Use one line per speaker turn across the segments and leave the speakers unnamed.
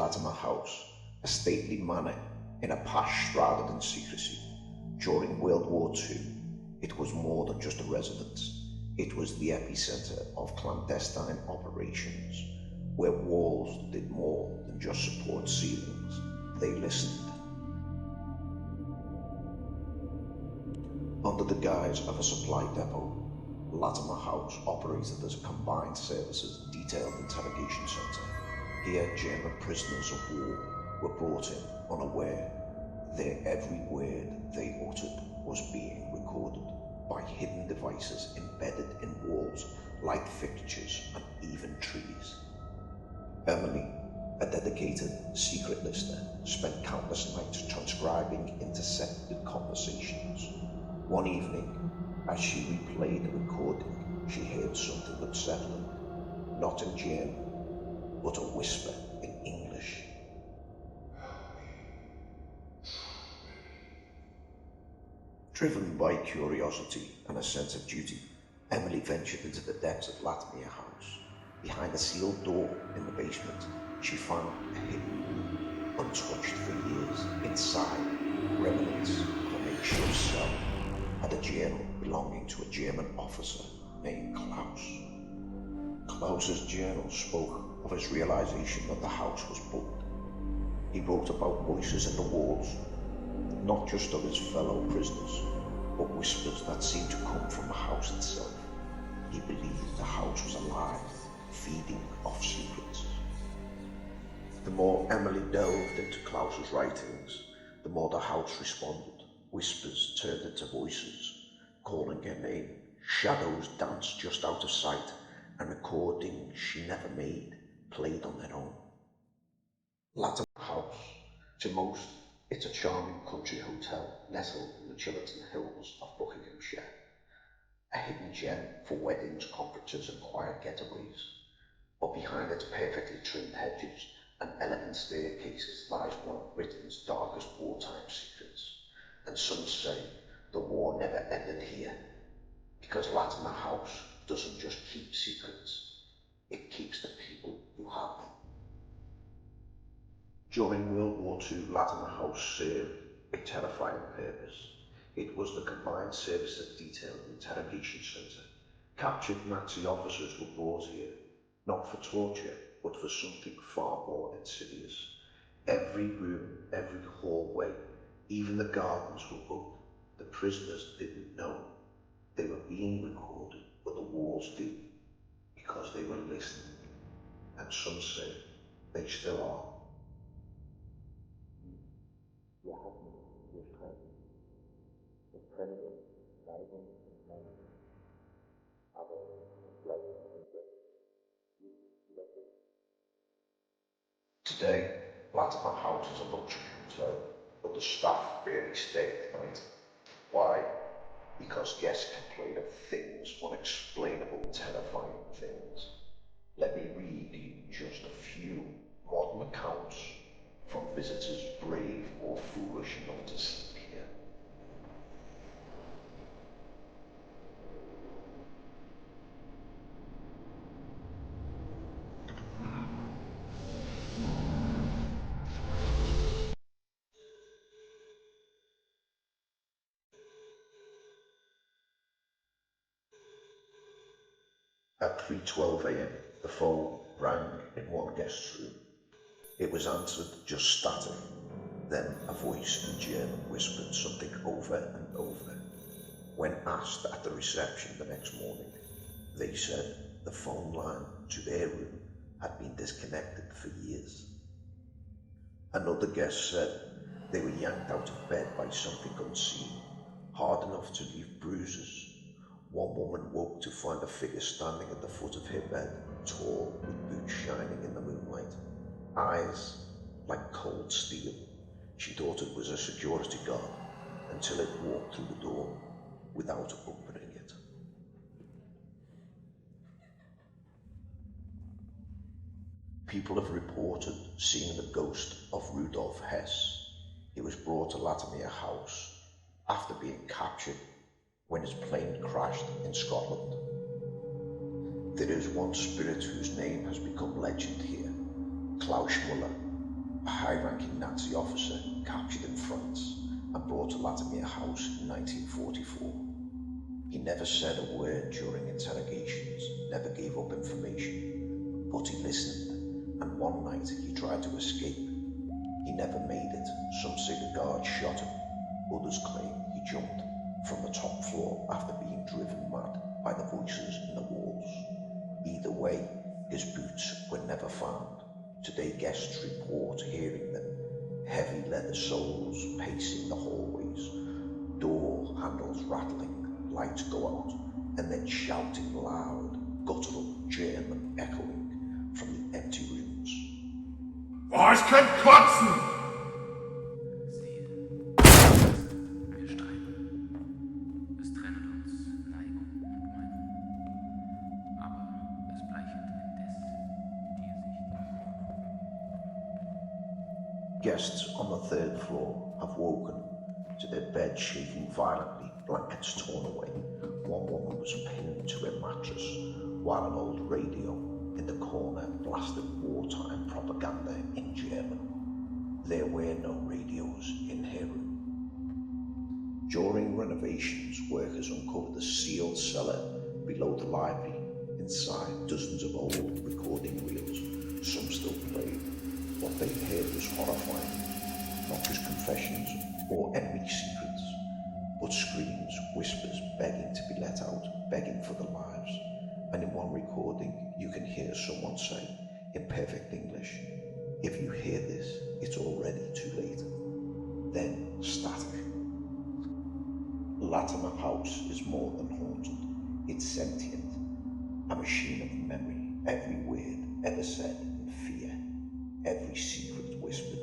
Latimer House, a stately manor in a past shrouded in secrecy. During World War II, it was more than just a residence. It was the epicenter of clandestine operations, where walls did more than just support ceilings. They listened. Under the guise of a supply depot, Latimer House operated as a combined services detailed interrogation center. Here, German prisoners of war were brought in unaware. Their every word they uttered was being recorded by hidden devices embedded in walls, light fixtures, and even trees. Emily, a dedicated secret listener, spent countless nights transcribing intercepted conversations. One evening, as she replayed the recording, she heard something unsettling, not in German, but a whisper in English. Driven by curiosity and a sense of duty, Emily ventured into the depths of Latimer House. Behind a sealed door in the basement, she found a hidden room, untouched for years. Inside, remnants of a makeshift cell had a journal belonging to a German officer named Klaus. Klaus's journal spoke of his realization that the house was bugged. He wrote about voices in the walls, not just of his fellow prisoners, but whispers that seemed to come from the house itself. He believed the house was alive, feeding off secrets. The more Emily delved into Klaus's writings, the more the house responded. Whispers turned into voices, calling her name. Shadows danced just out of sight, and recordings she never made played on their own. Latimer House, to most, it's a charming country hotel nestled in the Chilterton Hills of Buckinghamshire, a hidden gem for weddings, conferences and quiet getaways. But behind its perfectly trimmed hedges and elegant staircases lies one of Britain's darkest wartime secrets. And some say the war never ended here, because Latimer House doesn't just keep secrets, it keeps the people who have them. During World War II, Latimer House served a terrifying purpose. It was the combined services detailed interrogation centre. Captured Nazi officers were brought here, not for torture, but for something far more insidious. Every room, every hallway, even the gardens were up. The prisoners didn't know. They were being recorded, but the walls did, because they were listening. And some say they still are. Today, Latimer House is a luxury hotel, but the staff barely stay at night. Why? Because guests complain of things, unexplainable, terrifying things. Let me read you just a few modern accounts from visitors brave or foolish enough to sleep here. At 3:12 a.m, the phone rang in one guest's room. It was answered just static. Then a voice in German whispered something over and over. When asked at the reception the next morning, they said the phone line to their room had been disconnected for years. Another guest said they were yanked out of bed by something unseen, hard enough to leave bruises. One woman woke to find a figure standing at the foot of her bed, tall, with boots shining in the moonlight, eyes like cold steel. She thought it was a security guard until it walked through the door without opening it. People have reported seeing the ghost of Rudolf Hess. He was brought to Latimer House after being captured when his plane crashed in Scotland. There is one spirit whose name has become legend here, Klaus Müller. a high-ranking Nazi officer captured in France and brought to Latimer House in 1944. He never said a word during interrogations, never gave up information, but he listened, and one night he tried to escape. He never made it. Some say the guards shot him. Others claim he jumped from the top floor after being driven mad by the voices in the walls. Either way, his boots were never found. Today guests report hearing them, heavy leather soles pacing the hallways, door handles rattling, lights go out, and then shouting loud, guttural German echoing from the empty rooms.
Oh, ich kann kotzen!
Wir streiten. Es trennt uns Neigung und Meinung. Aber es bleicht indes die Sicht.
Guests on the third floor have woken to their beds shaking violently, blankets torn away. One woman was pinned to her mattress, while an old radio in the corner blasted wartime propaganda in German. There were no radios in her room. During renovations, workers uncovered the sealed cellar below the library. Inside, dozens of old recording reels, some still played. What they heard was horrifying, not just confessions or enemy secrets, but screams, whispers, begging to be let out, begging for their lives. And in one recording, you can hear someone say, in perfect English, "If you hear this, it's already too late." Then static. Latimer House is more than haunted. It's sentient, a machine of memory. Every word ever said in fear, every secret whispered,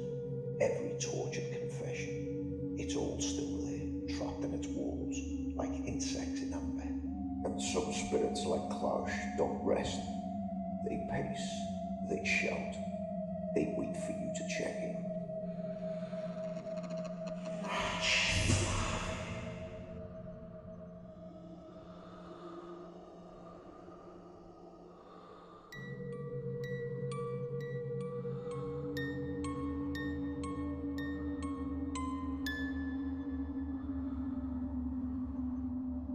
every tortured confession. It's all still there, trapped in its walls, like insects in amber. And some spirits like Klaus don't rest. They pace, they shout, they wait for you to check in.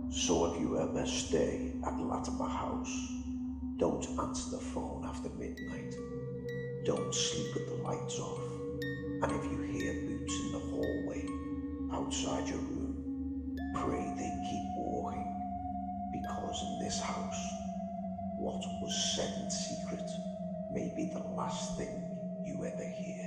So if you ever stay at Latimer House, don't answer the phone after midnight. Don't sleep with the lights off. And if you hear boots in the hallway outside your room, pray they keep walking. Because in this house, what was said in secret may be the last thing you ever hear.